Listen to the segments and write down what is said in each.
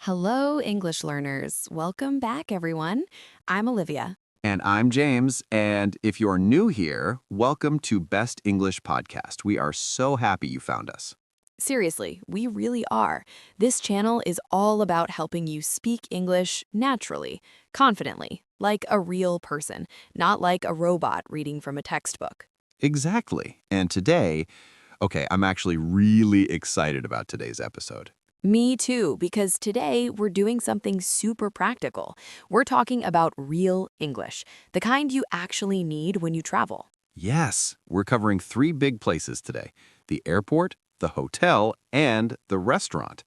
Hello, English learners. Welcome back, everyone. I'm Olivia. And I'm James, and if you're new here, welcome to Best English Podcast. We are so happy you found us. Seriously, we really are. This channel is all about helping you speak English naturally, confidently, like a real person, not like a robot reading from a textbook. Exactly. And today, I'm actually really excited about today's episode. Me too, because today we're doing something super practical. We're talking about real English, the kind you actually need when you travel. Yes, we're covering three big places today: the airport, the hotel, and the restaurant.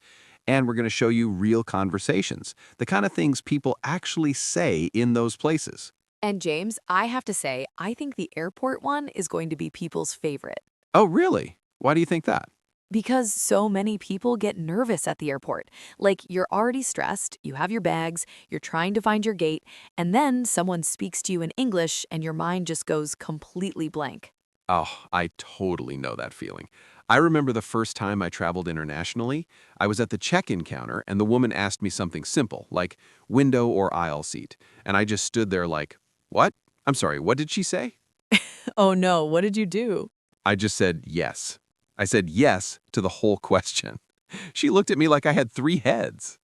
And we're going to show you real conversations, the kind of things people actually say in those places. And James, I have to say, I think the airport one is going to be people's favorite. Oh, really? Why do you think that? Because so many people get nervous at the airport. Like you're already stressed, you have your bags, you're trying to find your gate, and then someone speaks to you in English and your mind just goes completely blank. Oh, I totally know that feeling. I remember the first time I traveled internationally. I was at the check-in counter and the woman asked me something simple, like window or aisle seat. And I just stood there like, what? I'm sorry, what did she say? Oh no, what did you do? I just said yes. I said yes to the whole question. She looked at me like I had three heads.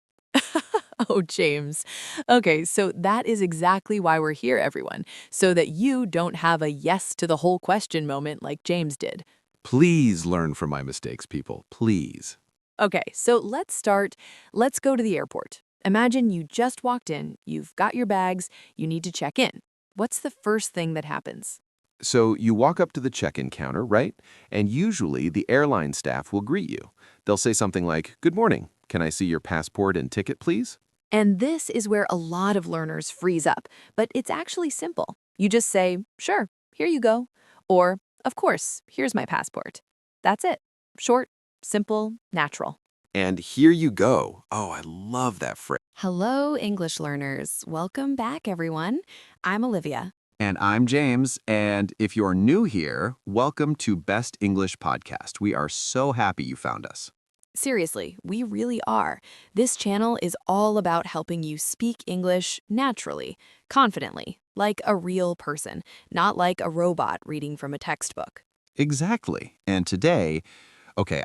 Oh, James. Okay, so that is exactly why we're here, everyone, so that you don't have a yes to the whole question moment like James did. Please learn from my mistakes, people. Please. Okay, so let's start. Let's go to the airport. Imagine you just walked in, you've got your bags, you need to check in. What's the first thing that happens? So you walk up to the check-in counter, right? And usually the airline staff will greet you. They'll say something like, "Good morning. Can I see your passport and ticket, please?" And this is where a lot of learners freeze up, but it's actually simple. You just say, sure, here you go. Or, of course, here's my passport. That's it. Short, simple, natural. And here you go. Oh, I love that phrase. Hello, English learners. Welcome back, everyone. I'm Olivia. And I'm James, and if you're new here, welcome to Best English Podcast. We are so happy you found us. Seriously, we really are. This channel is all about helping you speak English naturally, confidently, like a real person, not like a robot reading from a textbook. Exactly. And today,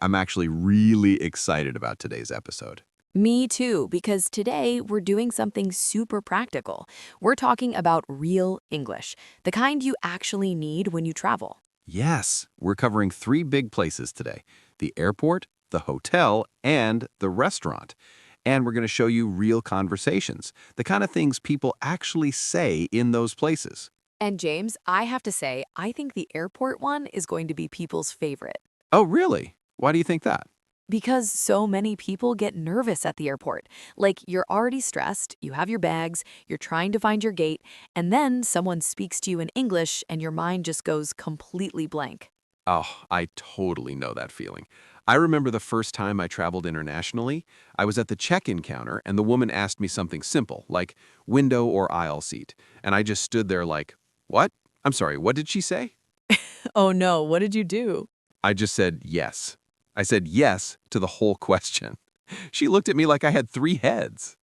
I'm actually really excited about today's episode. Me too, because today we're doing something super practical. We're talking about real English, the kind you actually need when you travel. Yes, we're covering three big places today: the airport, the hotel, and the restaurant. And we're going to show you real conversations, the kind of things people actually say in those places. And James, I have to say, I think the airport one is going to be people's favorite. Oh, really? Why do you think that? Because so many people get nervous at the airport. Like you're already stressed, you have your bags, you're trying to find your gate, and then someone speaks to you in English and your mind just goes completely blank. Oh, I totally know that feeling. I remember the first time I traveled internationally. I was at the check-in counter and the woman asked me something simple, like window or aisle seat. And I just stood there like, what? I'm sorry, what did she say? Oh no, what did you do? I just said yes. I said yes to the whole question. She looked at me like I had three heads.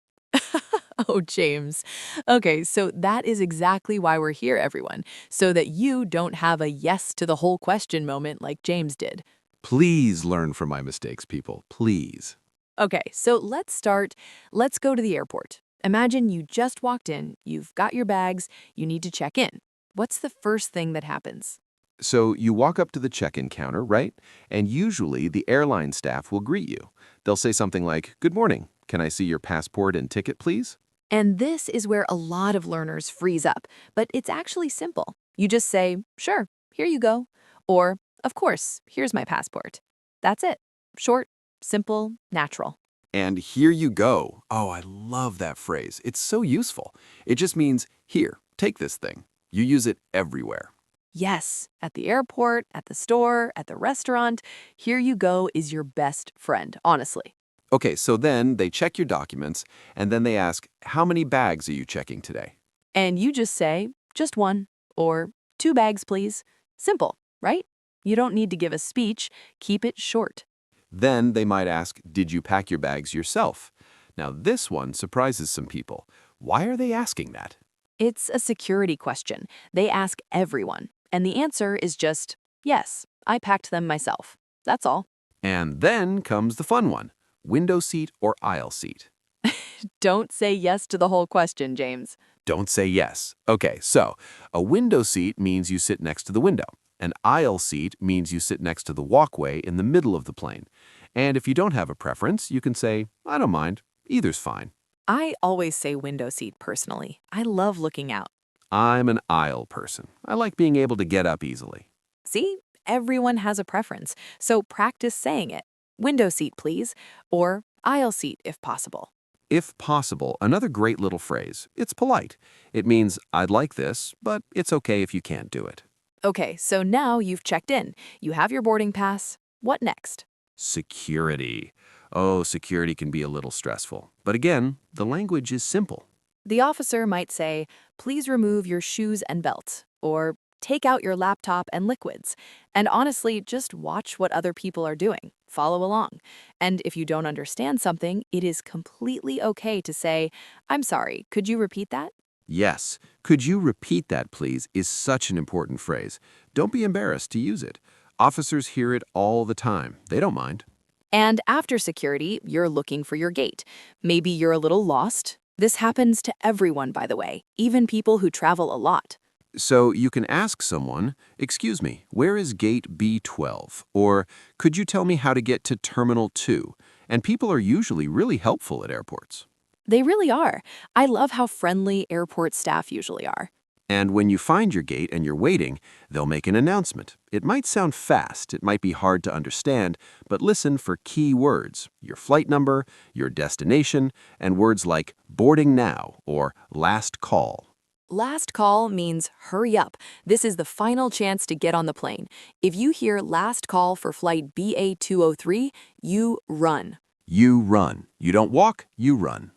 Oh, James. Okay, so that is exactly why we're here, everyone, so that you don't have a yes to the whole question moment like James did. Please learn from my mistakes, people. Please. Okay, so let's start. Let's go to the airport. Imagine you just walked in, you've got your bags, you need to check in. What's the first thing that happens? So you walk up to the check-in counter, right? And usually the airline staff will greet you. They'll say something like, "Good morning. Can I see your passport and ticket, please?" And this is where a lot of learners freeze up, but it's actually simple. You just say, sure, here you go. Or, of course, here's my passport. That's it. Short, simple, natural. And here you go. Oh, I love that phrase. It's so useful. It just means, here, take this thing. You use it everywhere. Yes, at the airport, at the store, at the restaurant, here you go is your best friend, honestly. Okay, so then they check your documents, and then they ask, how many bags are you checking today? And you just say, just one, or two bags, please. Simple, right? You don't need to give a speech, keep it short. Then they might ask, did you pack your bags yourself? Now, this one surprises some people. Why are they asking that? It's a security question. They ask everyone. And the answer is just, yes, I packed them myself. That's all. And then comes the fun one, window seat or aisle seat. Don't say yes to the whole question, James. Don't say yes. Okay, so a window seat means you sit next to the window. An aisle seat means you sit next to the walkway in the middle of the plane. And if you don't have a preference, you can say, I don't mind. Either's fine. I always say window seat personally. I love looking out. I'm an aisle person. I like being able to get up easily. See, everyone has a preference, so practice saying it. Window seat, please, or aisle seat if possible. If possible, another great little phrase. It's polite. It means, I'd like this, but it's okay if you can't do it. Okay, so now you've checked in. You have your boarding pass. What next? Security. Oh, security can be a little stressful. But again, the language is simple. The officer might say, please remove your shoes and belt, or take out your laptop and liquids. And honestly, just watch what other people are doing. Follow along. And if you don't understand something, it is completely okay to say, I'm sorry, could you repeat that? Yes. Could you repeat that, please, is such an important phrase. Don't be embarrassed to use it. Officers hear it all the time. They don't mind. And after security, you're looking for your gate. Maybe you're a little lost. This happens to everyone, by the way, even people who travel a lot. So you can ask someone, excuse me, where is gate B12? Or could you tell me how to get to Terminal 2? And people are usually really helpful at airports. They really are. I love how friendly airport staff usually are. And when you find your gate and you're waiting, they'll make an announcement. It might sound fast, it might be hard to understand, but listen for key words, your flight number, your destination, and words like boarding now or last call. Last call means hurry up. This is the final chance to get on the plane. If you hear last call for flight BA203, you run. You run. You don't walk, you run.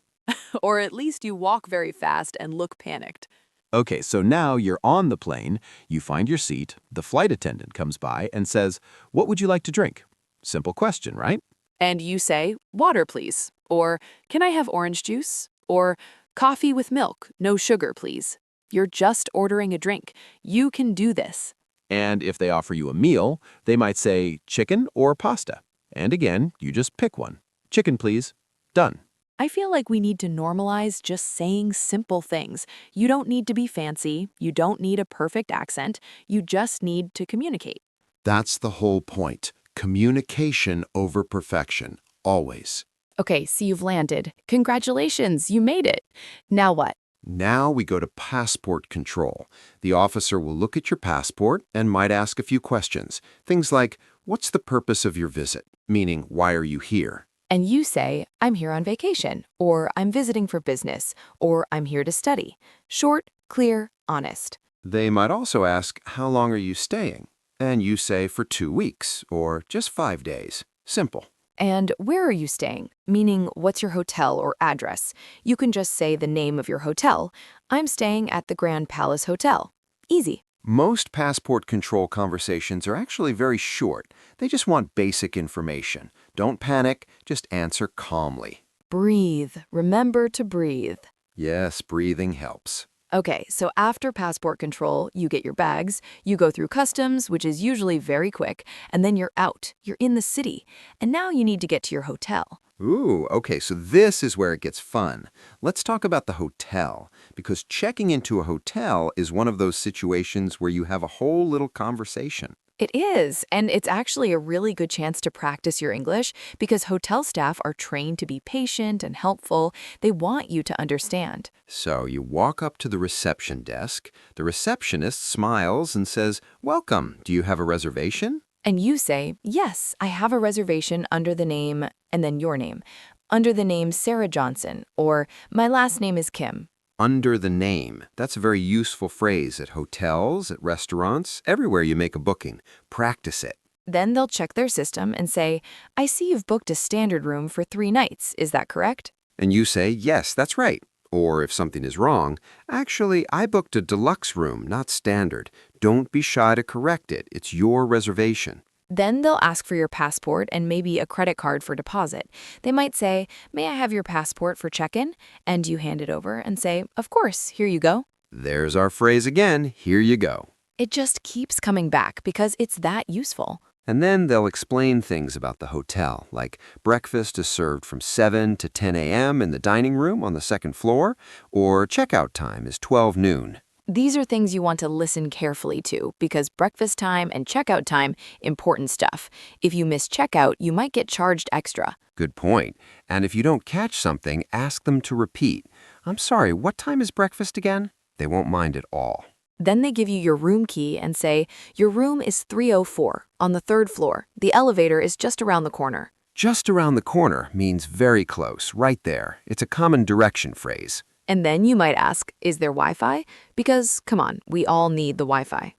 Or at least you walk very fast and look panicked. Okay, so now you're on the plane, you find your seat, the flight attendant comes by and says, what would you like to drink? Simple question, right? And you say, water, please. Or, can I have orange juice? Or, coffee with milk, no sugar, please. You're just ordering a drink. You can do this. And if they offer you a meal, they might say chicken or pasta. And again, you just pick one. Chicken, please. Done. I feel like we need to normalize just saying simple things. You don't need to be fancy. You don't need a perfect accent. You just need to communicate. That's the whole point. Communication over perfection, always. Okay, so you've landed. Congratulations, you made it. Now what? Now we go to passport control. The officer will look at your passport and might ask a few questions. Things like, what's the purpose of your visit? Meaning, why are you here? And you say, I'm here on vacation, or I'm visiting for business, or I'm here to study. Short, clear, honest. They might also ask, how long are you staying? And you say for 2 weeks, or just 5 days. Simple. And where are you staying? Meaning, what's your hotel or address? You can just say the name of your hotel. I'm staying at the Grand Palace Hotel. Easy. Most passport control conversations are actually very short. They just want basic information. Don't panic, just answer calmly. Breathe. Remember to breathe. Yes, breathing helps. Okay, so after passport control, you get your bags, you go through customs, which is usually very quick, and then you're out. You're in the city. And now you need to get to your hotel. Ooh, okay, so this is where it gets fun. Let's talk about the hotel, because checking into a hotel is one of those situations where you have a whole little conversation. It is, and it's actually a really good chance to practice your English because hotel staff are trained to be patient and helpful. They want you to understand. So you walk up to the reception desk. The receptionist smiles and says, welcome, do you have a reservation? And you say, yes, I have a reservation under the name, and then your name, under the name Sarah Johnson, or my last name is Kim. Under the name. That's a very useful phrase at hotels, at restaurants, everywhere you make a booking. Practice it. Then they'll check their system and say, I see you've booked a standard room for 3 nights. Is that correct? And you say, yes, that's right. Or if something is wrong, actually, I booked a deluxe room, not standard. Don't be shy to correct it. It's your reservation. Then they'll ask for your passport and maybe a credit card for deposit. They might say, "May I have your passport for check-in?" And you hand it over and say, "Of course, here you go." There's our phrase again, here you go. It just keeps coming back because it's that useful. And then they'll explain things about the hotel, like breakfast is served from 7 to 10 a.m. in the dining room on the second floor, or checkout time is 12 noon. These are things you want to listen carefully to because breakfast time and checkout time, important stuff. If you miss checkout, you might get charged extra. Good point. And if you don't catch something, ask them to repeat. I'm sorry, what time is breakfast again? They won't mind at all. Then they give you your room key and say, "Your room is 304 on the third floor. The elevator is just around the corner." Just around the corner means very close, right there. It's a common direction phrase. And then you might ask, "Is there Wi-Fi?" Because, come on, we all need the Wi-Fi.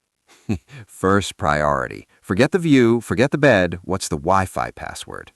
First priority. Forget the view, forget the bed. What's the Wi-Fi password?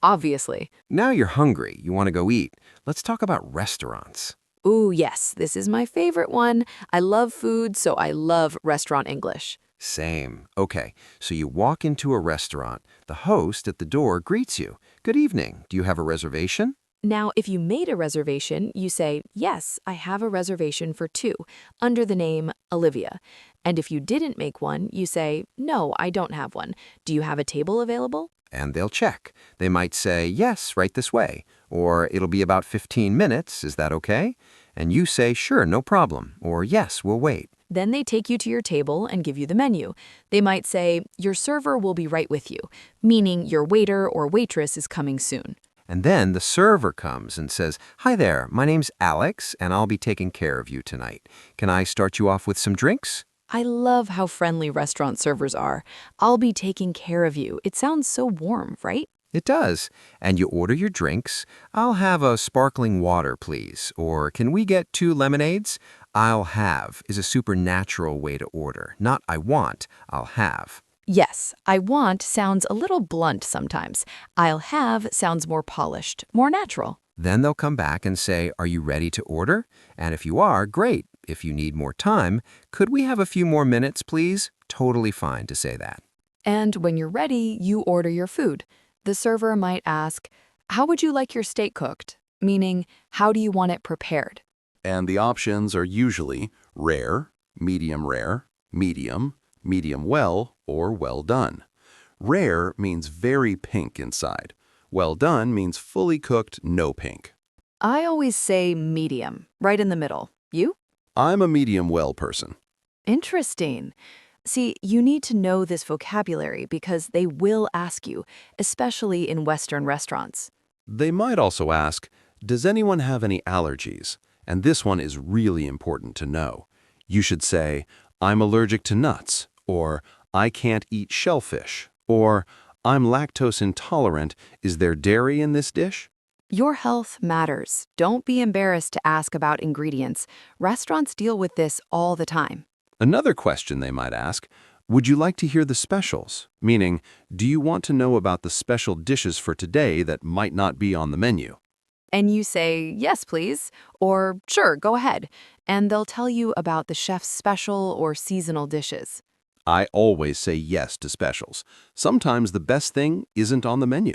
Obviously. Now you're hungry. You want to go eat. Let's talk about restaurants. Ooh, yes, this is my favorite one. I love food, so I love restaurant English. Same. Okay, so you walk into a restaurant. The host at the door greets you. Good evening. Do you have a reservation? Now, if you made a reservation, you say, "Yes, I have a reservation for two," under the name Olivia. And if you didn't make one, you say, "No, I don't have one. Do you have a table available?" And they'll check. They might say, yes, right this way. Or it'll be about 15 minutes. Is that okay? And you say, sure, no problem. Or yes, we'll wait. Then they take you to your table and give you the menu. They might say, "Your server will be right with you," meaning your waiter or waitress is coming soon. And then the server comes and says, hi there, my name's Alex, and I'll be taking care of you tonight. Can I start you off with some drinks? I love how friendly restaurant servers are. "I'll be taking care of you." It sounds so warm, right? It does. And you order your drinks. I'll have a sparkling water, please. Or can we get 2 lemonades? I'll have is a supernatural way to order. Not I want, I'll have. Yes, "I want" sounds a little blunt sometimes. "I'll have" sounds more polished, more natural. Then they'll come back and say, are you ready to order? And if you are, great. If you need more time, could we have a few more minutes, please? Totally fine to say that. And when you're ready, you order your food. The server might ask, "How would you like your steak cooked?" Meaning, how do you want it prepared? And the options are usually rare, medium, medium well, or well done. Rare means very pink inside. Well done means fully cooked, no pink. I always say medium, right in the middle. You? I'm a medium well person. Interesting. See, you need to know this vocabulary because they will ask you, especially in Western restaurants. They might also ask, does anyone have any allergies? And this one is really important to know. You should say, I'm allergic to nuts, or I can't eat shellfish, or I'm lactose intolerant. Is there dairy in this dish? Your health matters. Don't be embarrassed to ask about ingredients. Restaurants deal with this all the time. Another question they might ask, would you like to hear the specials? Meaning, do you want to know about the special dishes for today that might not be on the menu? And you say, "Yes, please," or "Sure, go ahead." And they'll tell you about the chef's special or seasonal dishes. I always say yes to specials. Sometimes the best thing isn't on the menu.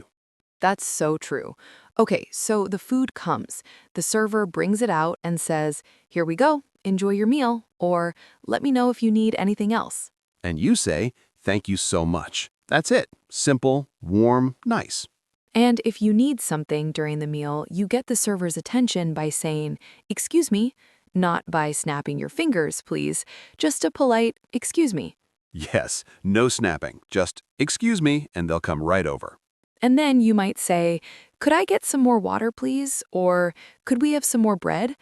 That's so true. Okay, so the food comes. The server brings it out and says, "Here we go. Enjoy your meal," or "Let me know if you need anything else." And you say, thank you so much. That's it. Simple, warm, nice. And if you need something during the meal, you get the server's attention by saying, "Excuse me," not by snapping your fingers, please, just a polite, "Excuse me." Yes, no snapping. Just, excuse me, and they'll come right over. And then you might say, "Could I get some more water, please?" Or "Could we have some more bread?"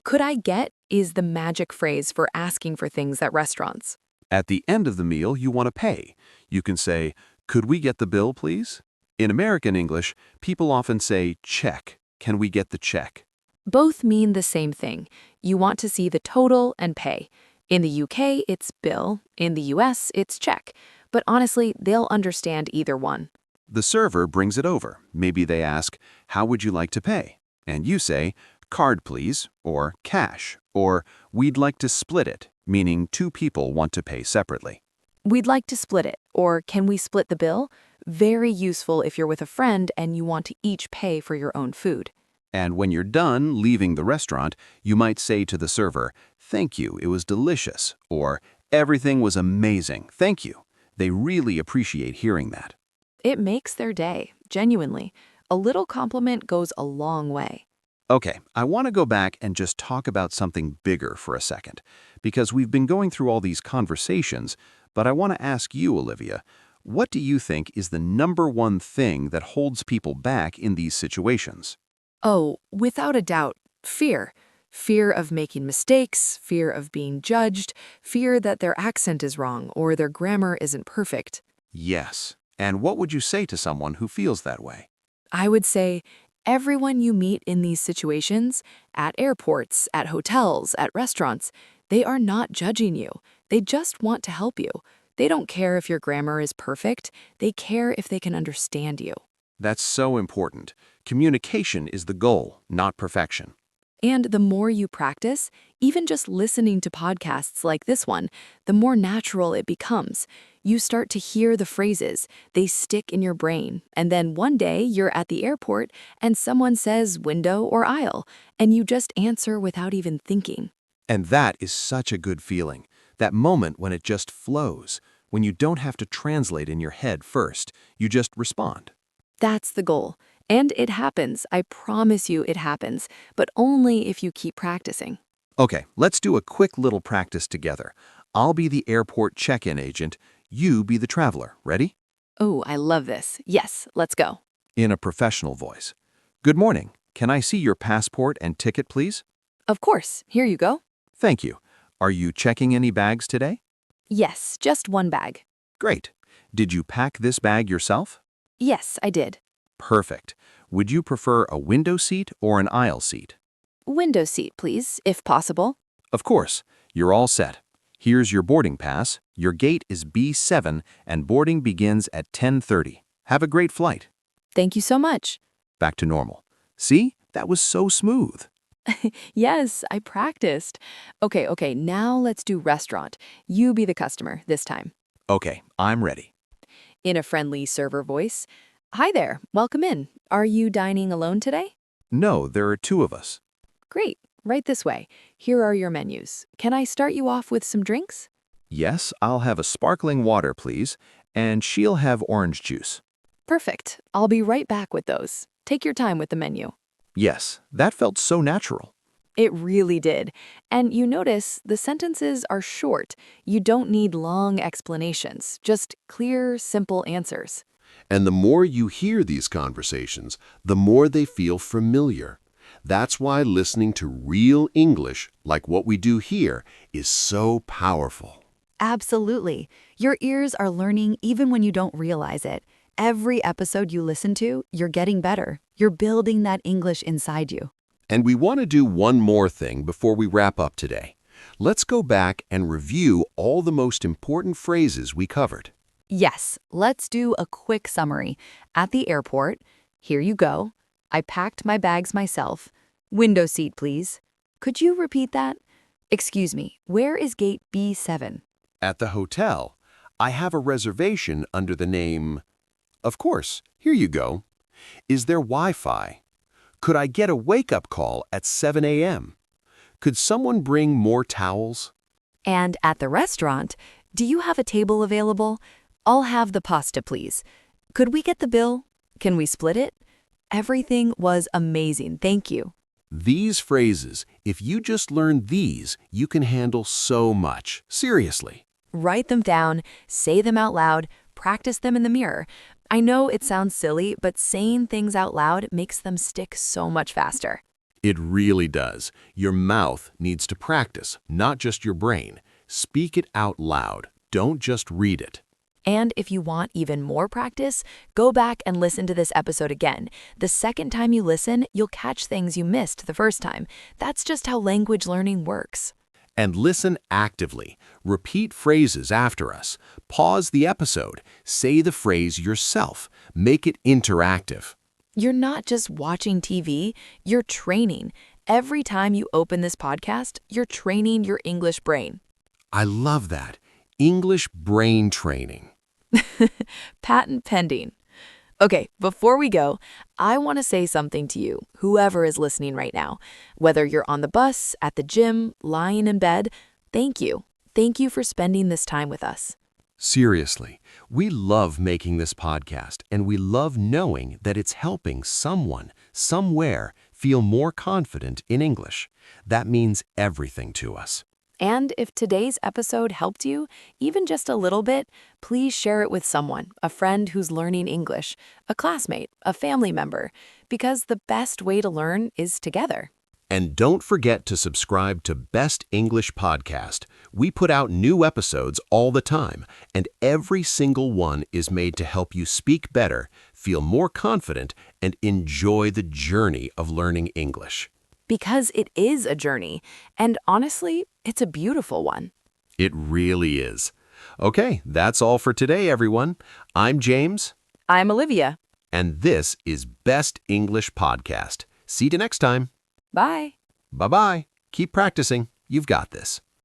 "Could I get" is the magic phrase for asking for things at restaurants. At the end of the meal, you want to pay. You can say, could we get the bill, please? In American English, people often say, check. Can we get the check? Both mean the same thing. You want to see the total and pay. In the UK, it's bill. In the US, it's check. But honestly, they'll understand either one. The server brings it over. Maybe they ask, how would you like to pay? And you say, card please, or cash, or we'd like to split it, meaning 2 people want to pay separately. We'd like to split it, or can we split the bill? Very useful if you're with a friend and you want to each pay for your own food. And when you're done leaving the restaurant, you might say to the server, "Thank you, it was delicious," or "Everything was amazing, thank you." They really appreciate hearing that. It makes their day, genuinely. A little compliment goes a long way. Okay, I want to go back and just talk about something bigger for a second, because we've been going through all these conversations, but I want to ask you, Olivia, what do you think is the number one thing that holds people back in these situations? Oh, without a doubt, fear. Fear of making mistakes, fear of being judged, fear that their accent is wrong or their grammar isn't perfect. Yes. And what would you say to someone who feels that way? I would say everyone you meet in these situations, at airports, at hotels, at restaurants, they are not judging you. They just want to help you. They don't care if your grammar is perfect. They care if they can understand you. That's so important. Communication is the goal, not perfection. And the more you practice, even just listening to podcasts like this one, the more natural it becomes. You start to hear the phrases, they stick in your brain, and then one day you're at the airport and someone says window or aisle, and you just answer without even thinking. And that is such a good feeling. That moment when it just flows, when you don't have to translate in your head first, you just respond. That's the goal. And it happens, I promise you it happens, but only if you keep practicing. Okay, let's do a quick little practice together. I'll be the airport check-in agent, you be the traveler. Ready? Oh, I love this. Yes, let's go. In a professional voice. Good morning. Can I see your passport and ticket, please? Of course, here you go. Thank you. Are you checking any bags today? Yes, just one bag. Great. Did you pack this bag yourself? Yes, I did. Perfect. Would you prefer a window seat or an aisle seat? Window seat, please, if possible. Of course. You're all set. Here's your boarding pass. Your gate is B7 and boarding begins at 10:30. Have a great flight. Thank you so much. Back to normal. See? That was so smooth. Yes, I practiced. Okay, now let's do restaurant. You be the customer this time. Okay, I'm ready. In a friendly server voice. Hi there, welcome in. Are you dining alone today? No, there are two of us. Great, right this way. Here are your menus. Can I start you off with some drinks? Yes, I'll have a sparkling water, please, and she'll have orange juice. Perfect. I'll be right back with those. Take your time with the menu. Yes, that felt so natural. It really did. And you notice the sentences are short. You don't need long explanations, just clear, simple answers. And the more you hear these conversations, the more they feel familiar. That's why listening to real English, like what we do here, is so powerful. Absolutely. Your ears are learning even when you don't realize it. Every episode you listen to, you're getting better. You're building that English inside you. And we want to do one more thing before we wrap up today. Let's go back and review all the most important phrases we covered. Yes, let's do a quick summary. At the airport, here you go. I packed my bags myself. Window seat, please. Could you repeat that? Excuse me, where is gate B7? At the hotel, I have a reservation under the name... Of course, here you go. Is there Wi-Fi? Could I get a wake-up call at 7 a.m.? Could someone bring more towels? And at the restaurant, do you have a table available? I'll have the pasta, please. Could we get the bill? Can we split it? Everything was amazing, thank you. These phrases, if you just learn these, you can handle so much. Seriously. Write them down, say them out loud, practice them in the mirror. I know it sounds silly, but saying things out loud makes them stick so much faster. It really does. Your mouth needs to practice, not just your brain. Speak it out loud. Don't just read it. And if you want even more practice, go back and listen to this episode again. The second time you listen, you'll catch things you missed the first time. That's just how language learning works. And listen actively. Repeat phrases after us. Pause the episode. Say the phrase yourself. Make it interactive. You're not just watching TV, you're training. Every time you open this podcast, you're training your English brain. I love that. English brain training. Patent pending. Okay, before we go, I want to say something to you, whoever is listening right now. Whether you're on the bus, at the gym, lying in bed, thank you. Thank you for spending this time with us. Seriously, we love making this podcast, and we love knowing that it's helping someone, somewhere, feel more confident in English. That means everything to us. And if today's episode helped you, even just a little bit, please share it with someone, a friend who's learning English, a classmate, a family member, because the best way to learn is together. And don't forget to subscribe to Best English Podcast. We put out new episodes all the time, and every single one is made to help you speak better, feel more confident, and enjoy the journey of learning English. Because it is a journey, and honestly, it's a beautiful one. It really is. Okay, that's all for today, everyone. I'm James, I'm Olivia. and this is Best English Podcast. See you next time. Bye. Bye-bye. Keep practicing. You've got this.